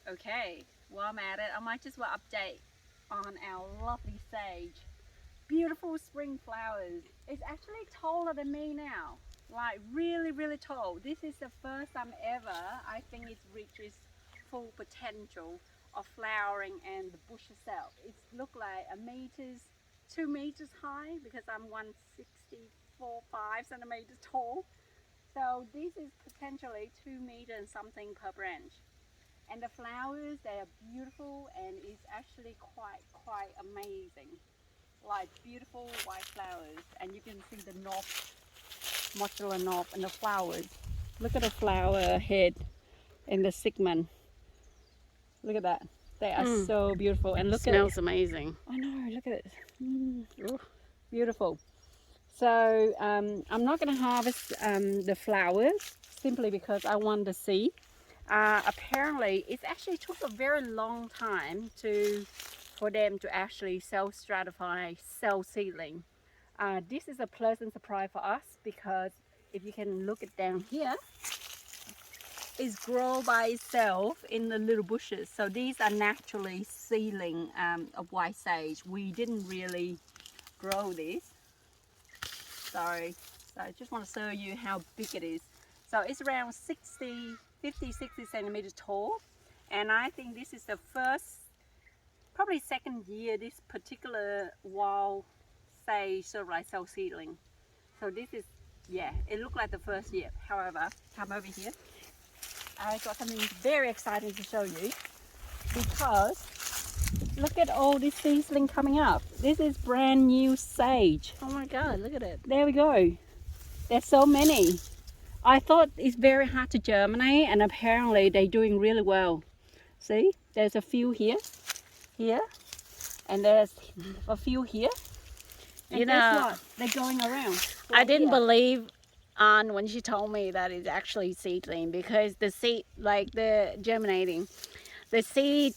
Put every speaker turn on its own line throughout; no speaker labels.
Okay, while I'm at it, I might just well update on our lovely sage. Beautiful spring flowers. It's actually taller than me now. Like really, really tall. This is the first time ever I think it's reached its full potential of flowering, and the bush itself. It's look like 2 meters high because I'm 164, 5 centimeters tall. So this is potentially 2 meters and something per branch. And the flowers, they are beautiful, and it's actually quite amazing. Like beautiful white flowers, and you can see the knob, modular knob, and the flowers. Look at the flower head and the segment. Look at that. They are so beautiful. And look
Smells amazing.
I know, look at it. Beautiful. So I'm not going to harvest the flowers simply because I want to see. Apparently, it actually took a very long time for them to actually self-stratify, self-seedling. This is a pleasant surprise for us because if you can look it down here, it's grown by itself in the little bushes. So these are naturally seedling of white sage. We didn't really grow this. Sorry. So I just want to show you how big it is. So it's around 50, 60 centimeters tall. And I think this is the first, probably second year this particular wild sage sort of like self-seedling. So this is, yeah, it looked like the first year. However, come over here. I got something very exciting to show you because look at all this seedling coming up. This is brand new sage.
Oh my God, look at it.
There we go. There's so many. I thought it's very hard to germinate, and apparently they're doing really well. See, there's a few here, and there's a few here. And
You
guess
know,
what? They're going around.
I didn't
here.
believe Anne when she told me that it's actually seedling, because the seed, like the germinating, the seed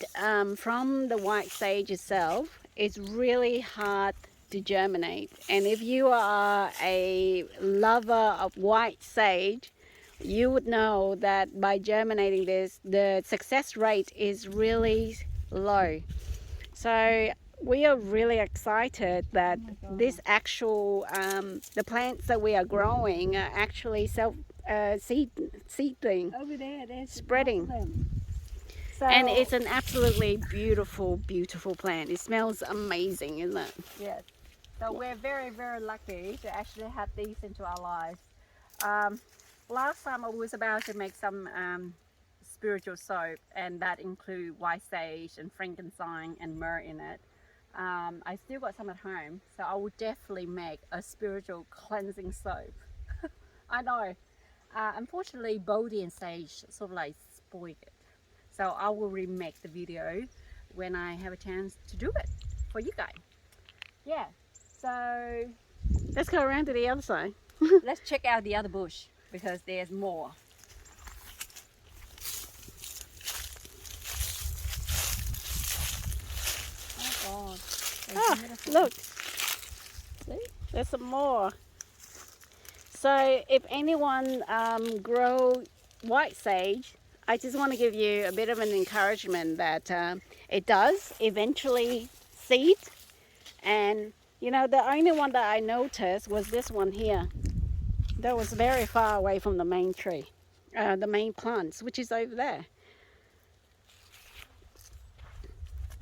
from the white sage itself is really hard to germinate. And if you are a lover of white sage, you would know that by germinating this, the success rate is really low. So we are really excited that this actual, the plants that we are growing are actually seedling.
Over there, there's
Spreading.
lots of them. So,
And it's an absolutely beautiful, beautiful plant. It smells amazing, isn't it?
yes. So we're very, very lucky to actually have these into our lives. Last time I was about to make some spiritual soap, and that include white sage and frankincense and myrrh in it. I still got some at home, so I would definitely make a spiritual cleansing soap. I know. Unfortunately, Bodhi and sage sort of like spoiled it. So I will remake the video when I have a chance to do it for you guys. Yeah, so
Let's go around to the other side.
let's check out the other bush because there's more. Oh God.
Ah, look. See? There's some more. So if anyone grow white sage, I just want to give you a bit of an encouragement that it does eventually seed. And you know, the only one that I noticed was this one here. That was very far away from the main tree, the main plants, which is over there.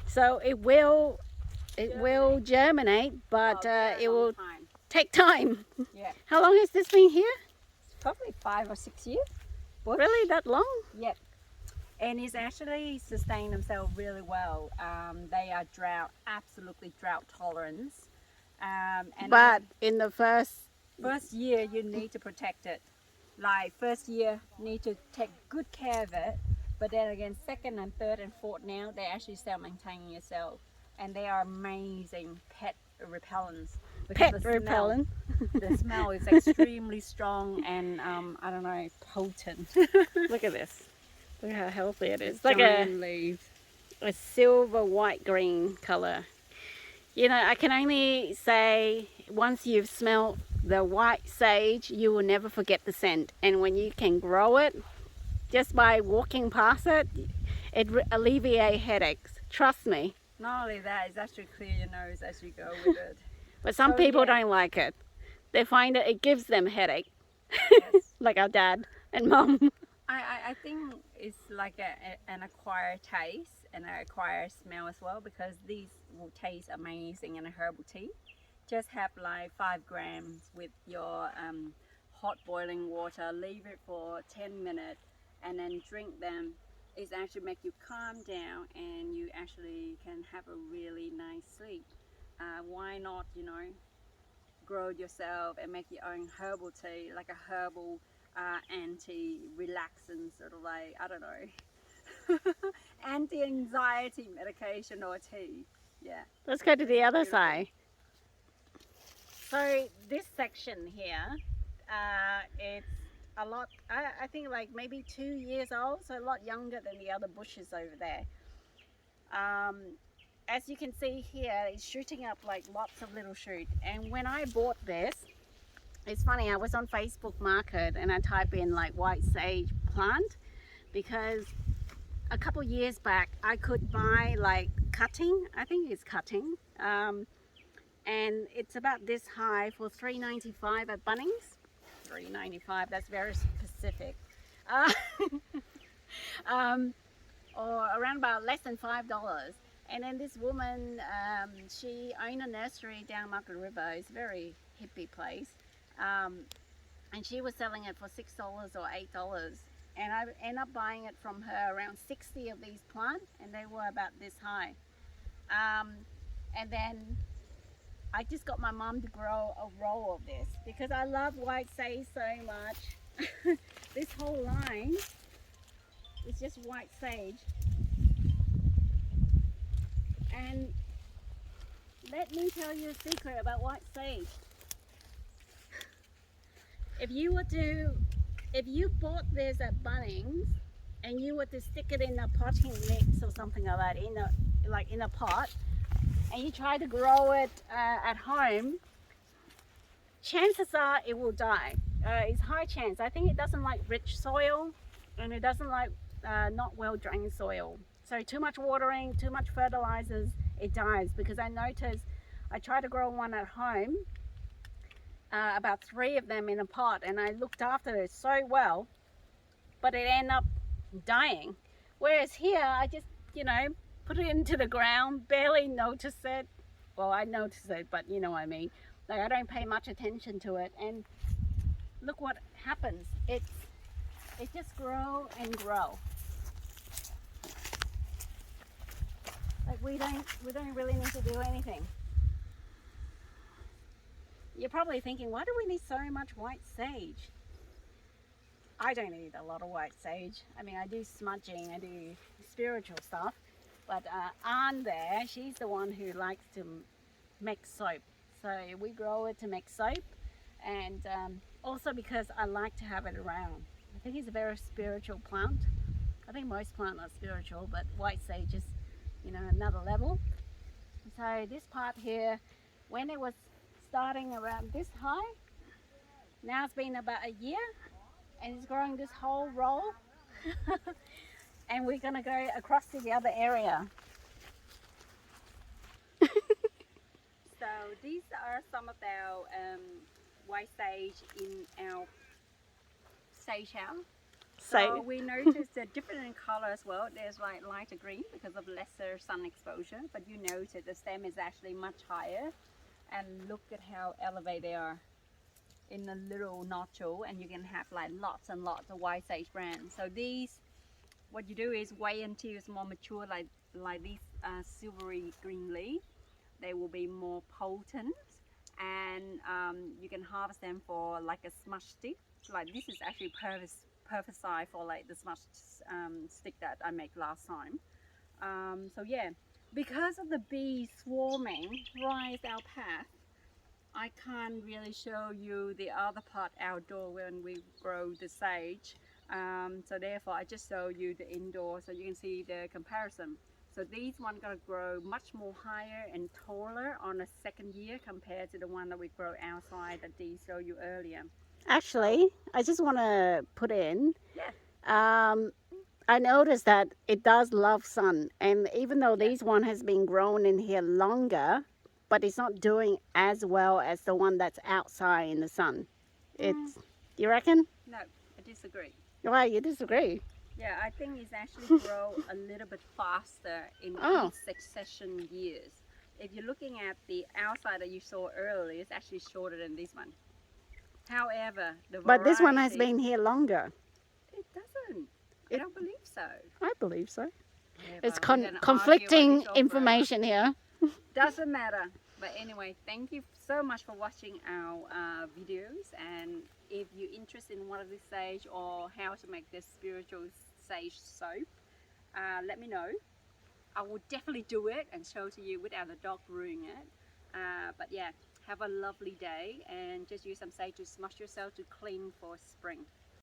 So it will germinate, but it will take time.
Yeah,
How long has this been here?
probably 5 or 6 years. Bush.
Really, that long?
Yep. And it's actually sustained themselves really well. They are absolutely drought tolerance. And
But in the first
year, you need to protect it. Like first year, need to take good care of it. But then again, second and third and fourth now, they actually self-maintaining yourself. And they are amazing pet repellents. Because
pet repellent.
The smell is extremely strong and, I don't know, potent.
Look at this. Look how healthy it is. It's
Like
like
leaves.
a silver white green color. You know, I can only say once you've smelled the white sage, you will never forget the scent. And when you can grow it just by walking past it, It alleviates headaches. Trust me.
Not only that, it's actually clear your nose as you go with it.
But some
So,
people
yeah.
don't like it. They find that it gives them headache,
Yes.
like our dad and mum.
I think it's like an acquired taste and an acquired smell as well, because these will taste amazing in a herbal tea. Just have like 5 grams with your hot boiling water, leave it for 10 minutes, and then drink them. It actually make you calm down, and you actually can have a really nice sleep. Why not, grow it yourself and make your own herbal tea, like a herbal anti-relaxant, sort of like, I don't know, anti-anxiety medication or tea. Yeah.
Let's go to the other
Beautiful.
side. So this section here, it's a lot, I think like maybe 2 years old, so a lot younger than the other bushes over there. As you can see here, it's shooting up like lots of little shoots. And when I bought this, it's funny, I was on Facebook Market and I type in like white sage plant, because a couple years back I could buy like cutting, I think it's cutting, and it's about this high for $3.95 at Bunnings. $3.95, that's very specific. Or around about less than $5. And then this woman, she owned a nursery down Market River. It's a very hippie place. And she was selling it for $6 or $8. And I ended up buying it from her, around 60 of these plants, and they were about this high. And then I just got my mum to grow a row of this, because I love white sage so much. This whole line is just white sage. And let me tell you a secret about white sage. If you bought this at Bunnings and you were to stick it in a potting mix or something like that, in a pot, and you try to grow it at home, chances are it will die. It's high chance. I think it doesn't like rich soil, and it doesn't like not well drained soil. So too much watering, too much fertilizers, it dies. Because I noticed, I tried to grow one at home, about 3 of them in a pot, and I looked after it so well, but it ended up dying. Whereas here, I just, put it into the ground, barely notice it. Well, I notice it, but you know what I mean. Like, I don't pay much attention to it, and look what happens. It just grow and grow. Like, we don't really need to do anything. You're probably thinking, why do we need so much white sage? I don't need a lot of white sage. I mean, I do smudging, I do spiritual stuff, but Anne there, she's the one who likes to make soap. So we grow it to make soap, and also because I like to have it around. I think it's a very spiritual plant. I think most plants are spiritual, but white sage is, another level. So this part here, when it was starting around this high, now it's been about a year, and it's growing this whole row. And we're going to go across to the other area. So these are some of our white sage in our sage house. So we noticed a different in color as well. There's like lighter green because of lesser sun exposure, but you notice the stem is actually much higher, and look at how elevated they are in a little notch, and you can have like lots and lots of white sage brands. So these, what you do is wait until it's more mature, like these silvery green leaf. They will be more potent, and you can harvest them for like a smudge stick. Like this is actually perfect size for like the smudge stick that I made last time. So yeah, because of the bees swarming right our path, I can't really show you the other part outdoor when we grow the sage. So therefore I just show you the indoor so you can see the comparison. So these ones gonna grow much more higher and taller on the second year compared to the one that we grow outside that Dee showed you earlier. Actually, I just want to put in,
Yeah.
I noticed that it does love sun, and even though
Yeah.
this one has been grown in here longer, but it's not doing as well as the one that's outside in the sun.
Mm,
It's, you reckon?
no, I disagree.
Why, you disagree?
Yeah, I think it's actually grow a little bit faster in
Oh.
each succession years. If you're looking at the outside that you saw earlier, it's actually shorter than this one. However, the
But this one has
variety,
been here longer.
it doesn't. I
It-
don't believe so.
I believe so.
Yeah,
It's
well, we're gonna argue about
conflicting
this all forever.
information here.
Doesn't matter. But anyway, thank you so much for watching our videos. And if you're interested in one of this sage or how to make this spiritual sage soap, let me know. I will definitely do it and show to you without the dog ruining it. But yeah, have a lovely day and just use some sage to smash yourself to clean for spring.